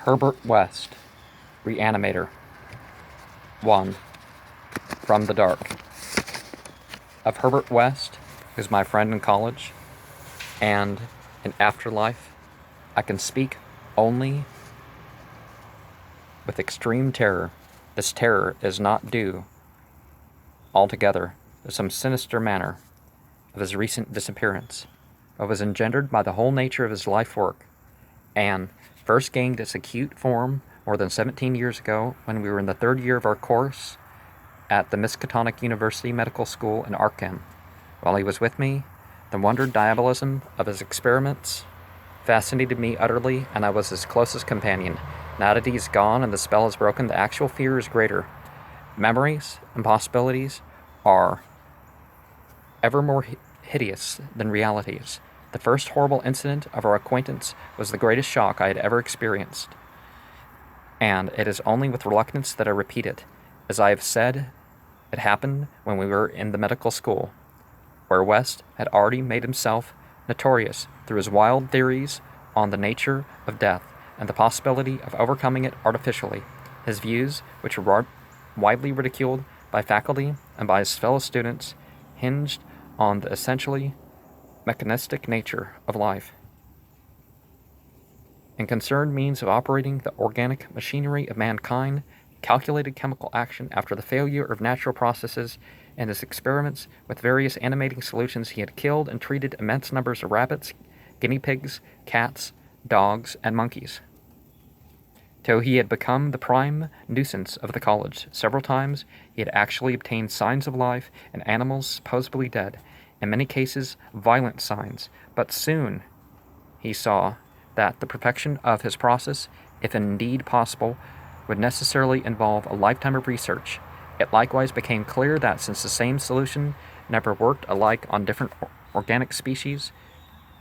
Herbert West-Reanimator. 1. From the Dark. Of Herbert West, who's my friend in college, and in afterlife, I can speak only with extreme terror. This terror is not due altogether to some sinister manner of his recent disappearance, but was engendered by the whole nature of his life work, and first gained its acute form more than 17 years ago when we were in the third year of our course at the Miskatonic University Medical School in Arkham. While he was with me, the wondered diabolism of his experiments fascinated me utterly, and I was his closest companion. Now that he is gone and the spell is broken, the actual fear is greater. Memories and possibilities are ever more hideous than realities. The first horrible incident of our acquaintance was the greatest shock I had ever experienced, and it is only with reluctance that I repeat it. As I have said, it happened when we were in the medical school, where West had already made himself notorious through his wild theories on the nature of death and the possibility of overcoming it artificially. His views, which were widely ridiculed by faculty and by his fellow students, hinged on the essentially mechanistic nature of life and concerned means of operating the organic machinery of mankind, calculated chemical action after the failure of natural processes. In his experiments with various animating solutions, he had killed and treated immense numbers of rabbits, guinea pigs, cats, dogs, and monkeys, till he had become the prime nuisance of the college. Several times he had actually obtained signs of life in animals supposedly dead, in many cases violent signs, but soon he saw that the perfection of his process, if indeed possible, would necessarily involve a lifetime of research. It likewise became clear that since the same solution never worked alike on different organic species,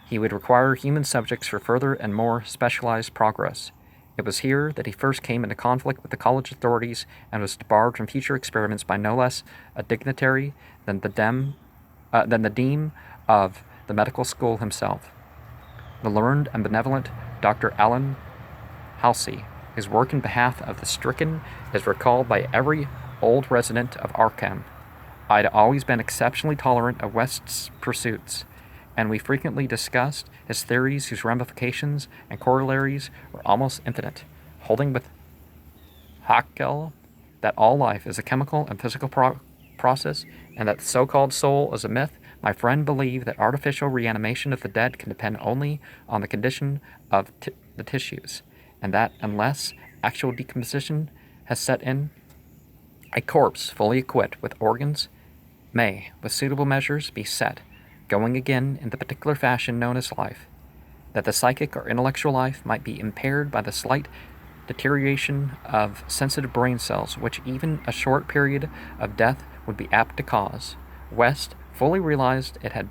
he would require human subjects for further and more specialized progress. It was here that he first came into conflict with the college authorities and was debarred from future experiments by no less a dignitary than the dean of the medical school himself, the learned and benevolent Dr. Allen Halsey, whose work in behalf of the stricken is recalled by every old resident of Arkham. I had always been exceptionally tolerant of West's pursuits, and we frequently discussed his theories whose ramifications and corollaries were almost infinite, holding with Haeckel that all life is a chemical and physical process, and that the so-called soul is a myth. My friend believed that artificial reanimation of the dead can depend only on the condition of the tissues, and that unless actual decomposition has set in, a corpse fully equipped with organs may, with suitable measures, be set going again in the particular fashion known as life, that the psychic or intellectual life might be impaired by the slight deterioration of sensitive brain cells, which even a short period of death would be apt to cause. West fully realized it had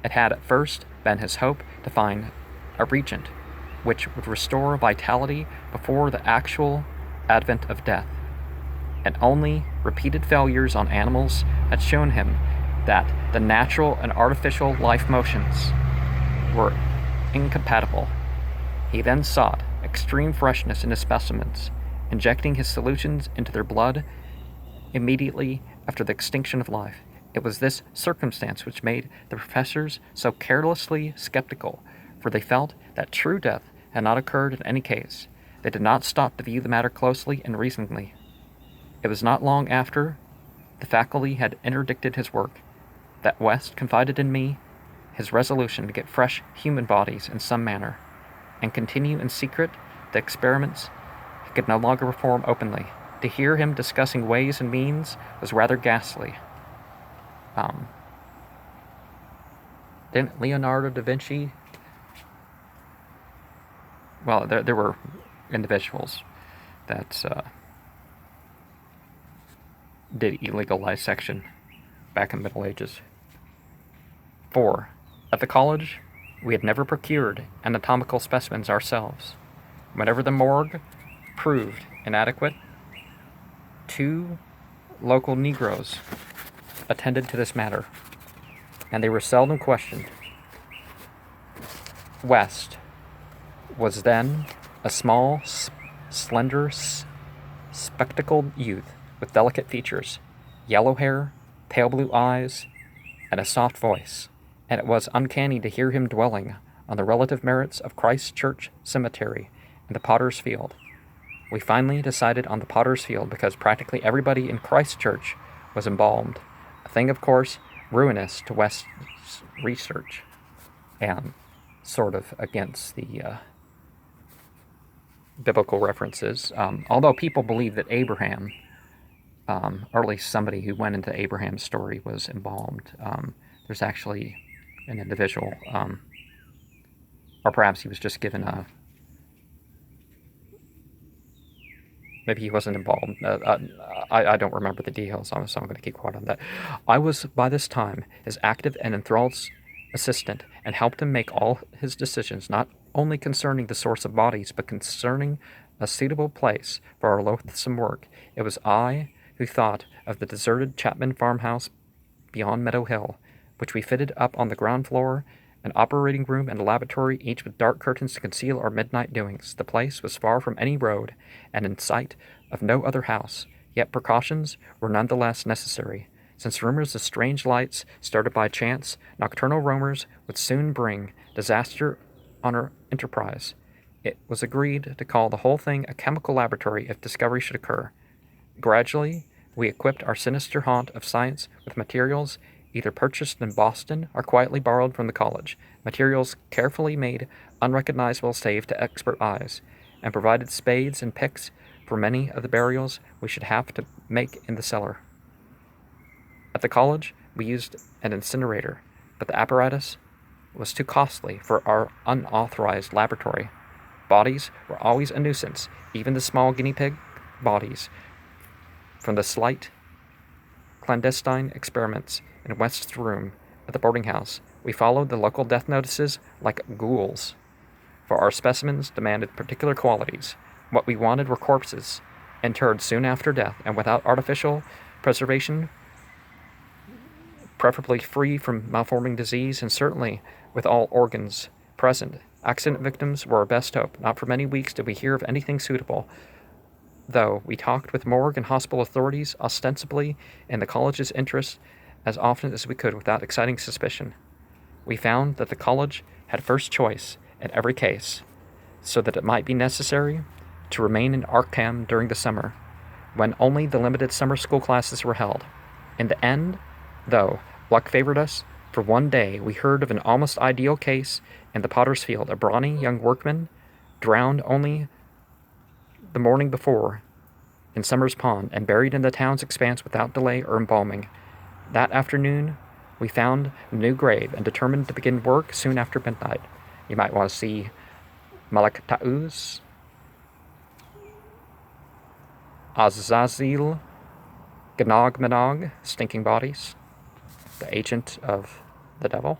at first been his hope to find a regent which would restore vitality before the actual advent of death, and only repeated failures on animals had shown him that the natural and artificial life motions were incompatible. He then sought extreme freshness in his specimens, injecting his solutions into their blood immediately after the extinction of life. It was this circumstance which made the professors so carelessly skeptical, for they felt that true death had not occurred in any case. They did not stop to view the matter closely and reasonably. It was not long after the faculty had interdicted his work that West confided in me his resolution to get fresh human bodies in some manner, and continue in secret the experiments he could no longer perform openly. To hear him discussing ways and means was rather ghastly. Didn't Leonardo da Vinci... Well, there were individuals that did illegal dissection back in the Middle Ages. 4. At the college, we had never procured anatomical specimens ourselves. Whenever the morgue proved inadequate, 2 local Negroes attended to this matter, and they were seldom questioned. West was then a small, slender, spectacled youth with delicate features, yellow hair, pale blue eyes, and a soft voice, and it was uncanny to hear him dwelling on the relative merits of Christ Church Cemetery and the Potter's Field. We finally decided on the Potter's Field because practically everybody in Christ Church was embalmed, a thing, of course, ruinous to West's research, and sort of against the biblical references. Although people believe that Abraham, or at least somebody who went into Abraham's story, was embalmed. There's actually an individual, or perhaps he was just given a... Maybe he wasn't embalmed. I don't remember the details, so I'm going to keep quiet on that. I was, by this time, his active and enthralled assistant, and helped him make all his decisions, not only concerning the source of bodies, but concerning a suitable place for our loathsome work. It was I who thought of the deserted Chapman farmhouse beyond Meadow Hill, which we fitted up on the ground floor, an operating room and a laboratory, each with dark curtains to conceal our midnight doings. The place was far from any road, and in sight of no other house, yet precautions were none the less necessary, since rumors of strange lights, started by chance, nocturnal roamers, would soon bring disaster on our enterprise. It was agreed to call the whole thing a chemical laboratory if discovery should occur. Gradually, we equipped our sinister haunt of science with materials either purchased in Boston or quietly borrowed from the college, materials carefully made unrecognizable save to expert eyes, and provided spades and picks for many of the burials we should have to make in the cellar. At the college, we used an incinerator, but the apparatus was too costly for our unauthorized laboratory. Bodies were always a nuisance, even the small guinea pig bodies from the slight clandestine experiments in West's room at the boarding house. We followed the local death notices like ghouls, for our specimens demanded particular qualities. What we wanted were corpses, interred soon after death and without artificial preservation, preferably free from malforming disease, and certainly with all organs present. Accident victims were our best hope. Not for many weeks did we hear of anything suitable, though we talked with morgue and hospital authorities, ostensibly in the college's interest, as often as we could without exciting suspicion. We found that the college had first choice in every case, so that it might be necessary to remain in Arkham during the summer, when only the limited summer school classes were held. In the end, though, luck favored us. For one day we heard of an almost ideal case in the Potter's Field, a brawny young workman, drowned only the morning before in Summer's Pond, and buried in the town's expanse without delay or embalming. That afternoon we found a new grave, and determined to begin work soon after midnight. You might want to see Malak-Ta'uz, Azazel, Gnog Manog, Stinking Bodies, the agent of the devil.